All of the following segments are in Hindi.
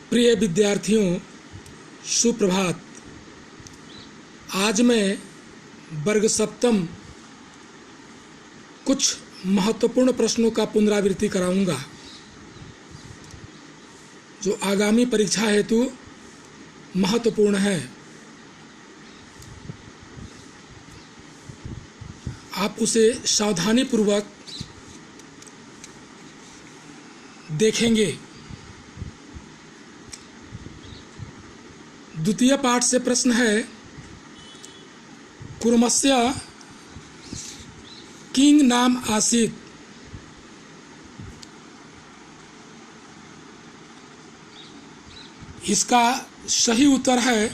प्रिय विद्यार्थियों, सुप्रभात। आज मैं वर्ग सप्तम कुछ महत्वपूर्ण प्रश्नों का पुनरावृत्ति कराऊंगा जो आगामी परीक्षा हेतु महत्वपूर्ण है। आप उसे सावधानीपूर्वक देखेंगे। द्वितीय पाठ से प्रश्न है, कुर्मस्य किंग नाम आसीत। इसका सही उत्तर है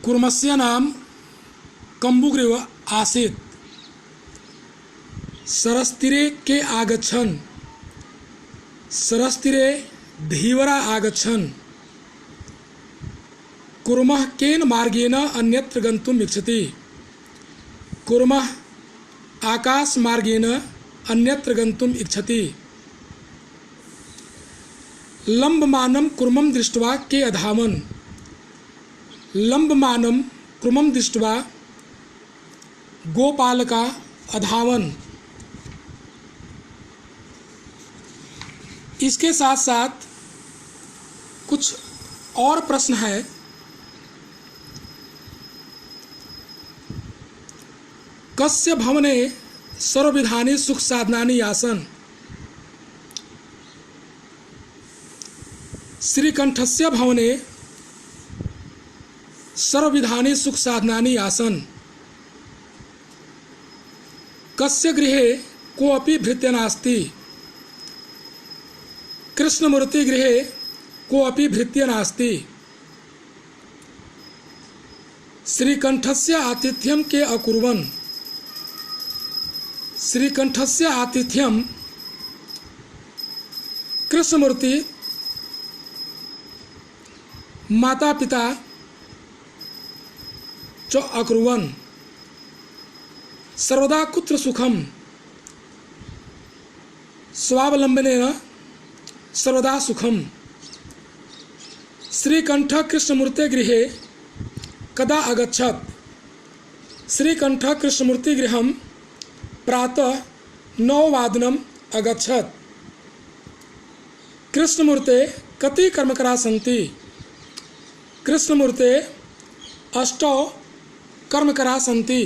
कुर्मस्य नाम कम्बुग्रीव आसीत। सरस्तीरे के आगच्छन्, सरस्तीरे धीवरा आगच्छन्। कुर्मः केन मार्गेण अन्यत्र गन्तुम् इच्छति। कुर्मः आकाश मार्गेण अन्यत्र गन्तुम् इच्छति। लम्बमानं कुर्मं दृष्ट्वा के अधावन्। लम्बमानं कुर्मं दृष्ट्वा गोपालका अधावन्। इसके साथ साथ कुछ और प्रश्न है। कस्य भवने सर्वविधानि सुख साधनानि आसन्। श्रीकंठस्य भवने सर्वविधानि सुख साधनानि आसन्। कस्य गृहे कोऽपि भृत्य नास्ति। कृष्णमूर्ति गृहे कोऽपि भृत्य नास्ति। श्रीकंठस्य आतिथ्यं के अकुर्वन्। श्रीकंठस्य आतिथ्यं कृष्णमूर्ति माता पिता च अकुर्वन्। सर्वदा कुत्र सुखम स्वावलंबनेन सर्वदा सुखम। श्रीकंठ कृष्णमूर्ते गृहे कदा अगच्छत्। श्रीकंठ कृष्णमूर्ति गृहं प्रातः 9 वादनम् अगच्छत्। कृष्णमूर्ते कति कर्मकराः सन्ति। कृष्णमूर्ते 8 कर्मकराः सन्ति।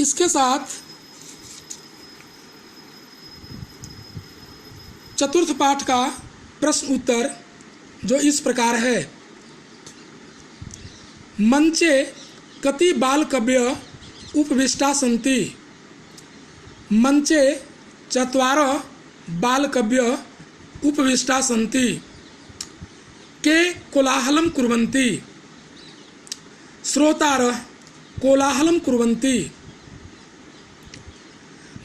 इसके साथ चतुर्थ पाठ का प्रश्न उत्तर जो इस प्रकार है। मंचे कति बालकव्य उपविष्टा सन्ति। मंचे 4 बालकव्य उपविष्टा सन्ति। के कोलाहलं कुर्वन्ति। श्रोतारः कोलाहलं कुर्वन्ति।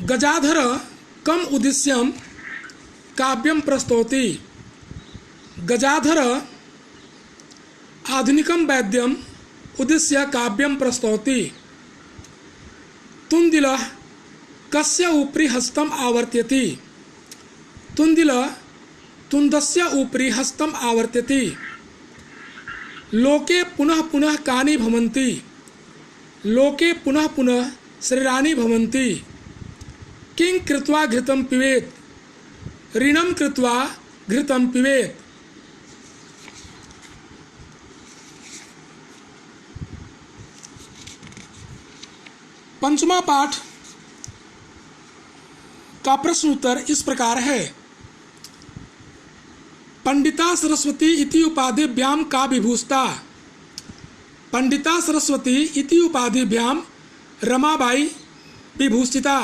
गजाधर कम उद्देश्यं काव्यं प्रस्तौति। गजाधर आधुनिकं वैद्यम् उद्देश्य काव्यं प्रस्तौति। तुन्दिलः कस्य उपरि हस्तम् आवर्त्यति। तुन्दिलः तुन्दस्य उपरि हस्तम् आवर्त्यति। लोके पुनः पुनः कानि भवन्ति। लोके पुनः पुनः शरीराणि भवन्ति। किं कृत्वा घृतं पिबेत्। ऋणं कृत्वा घृतं पिबेत्। पंचमा पाठ का प्रश्न उत्तर इस प्रकार है। पंडिता सरस्वती इति उपाधिभ्याम का विभूषिता। पंडिता सरस्वती इति उपाधिभ्याम रमाबाई विभूषिता।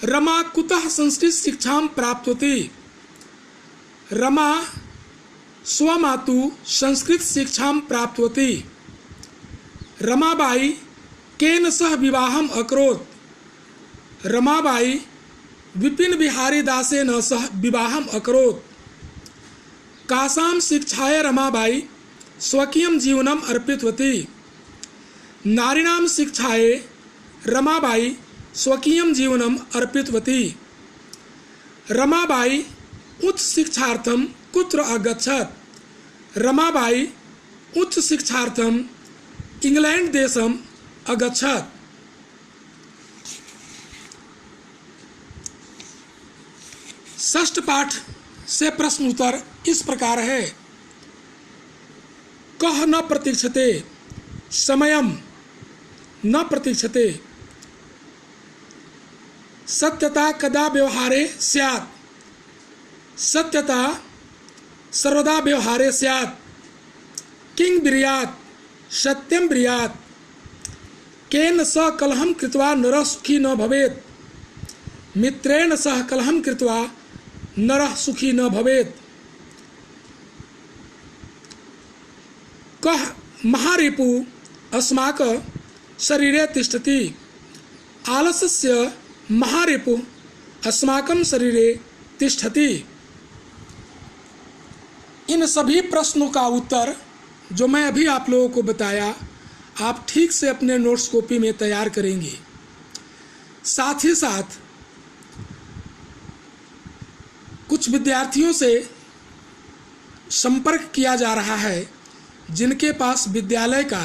रमा कुतः संस्कृत शिक्षां प्राप्तवती। रमा स्वमातु संस्कृत शिक्षां प्राप्तवती। रमाबाई केन सह विवाहम् अकरोत्। रमाबाई विपिन बिहारी दासेन सह विवाहम् अकरोत्। कासां शिक्षाय रमाबाई स्वकीयं जीवनम अर्पितवती। नारीणां शिक्षायै रमाबाई स्वकीयं जीवनम अर्पितवती। रमाबाई उच्च शिक्षार्थं कुत्र अगच्छत्? रमाबाई उच्च शिक्षार्थं इंग्लैंड देशम अगच्छत्। षष्ठ पाठ से प्रश्न उत्तर इस प्रकार है। कह न प्रतीक्षते समयम न प्रतीक्षते। सत्यता कदा व्यवहारे स्यात्? सत्यता सर्वदा व्यवहारे स्यात्। किं ब्रीयात् सत्यं ब्रीयात्। केन सह कलहं कृत्वा नरः सुखी न भवेत्। मित्रेण सह कलहं कृत्वा नरः सुखी न भवेत्। कः महारिपु अस्माक शरीरे तिष्ठति। आलस्यस्य महारिपु अस्माकं शरीरे तिष्ठति। इन सभी प्रश्नों का उत्तर जो मैं अभी आप लोगों को बताया, आप ठीक से अपने नोट्स कॉपी में तैयार करेंगे। साथ ही साथ कुछ विद्यार्थियों से संपर्क किया जा रहा है जिनके पास विद्यालय का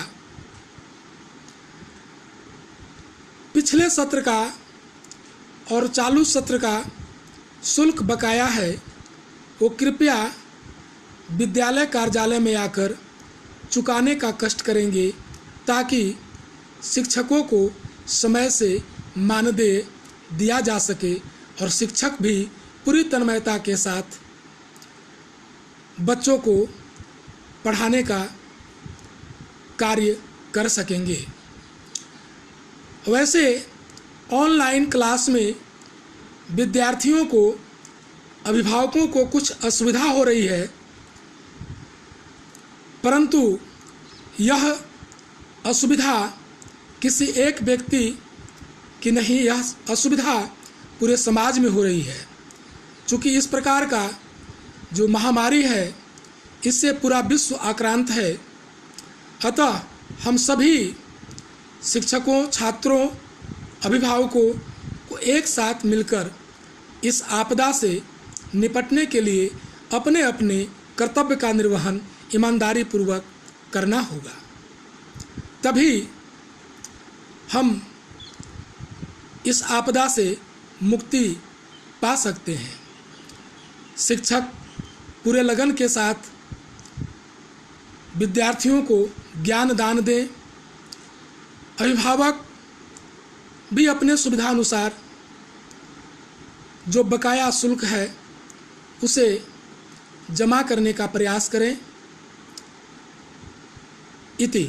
पिछले सत्र का और चालू सत्र का शुल्क बकाया है। वो कृपया विद्यालय कार्यालय में आकर चुकाने का कष्ट करेंगे ताकि शिक्षकों को समय से मानदेय दिया जा सके और शिक्षक भी पूरी तन्मयता के साथ बच्चों को पढ़ाने का कार्य कर सकेंगे। वैसे ऑनलाइन क्लास में विद्यार्थियों को, अभिभावकों को कुछ असुविधा हो रही है, परंतु यह असुविधा किसी एक व्यक्ति की नहीं, यह असुविधा पूरे समाज में हो रही है। चूँकि इस प्रकार का जो महामारी है इससे पूरा विश्व आक्रांत है, अतः हम सभी शिक्षकों, छात्रों, अभिभावकों को एक साथ मिलकर इस आपदा से निपटने के लिए अपने अपने कर्तव्य का निर्वहन ईमानदारी पूर्वक करना होगा। तभी हम इस आपदा से मुक्ति पा सकते हैं। शिक्षक पूरे लगन के साथ विद्यार्थियों को ज्ञान दान दें। अभिभावक भी अपने सुविधानुसार जो बकाया शुल्क है उसे जमा करने का प्रयास करें। इति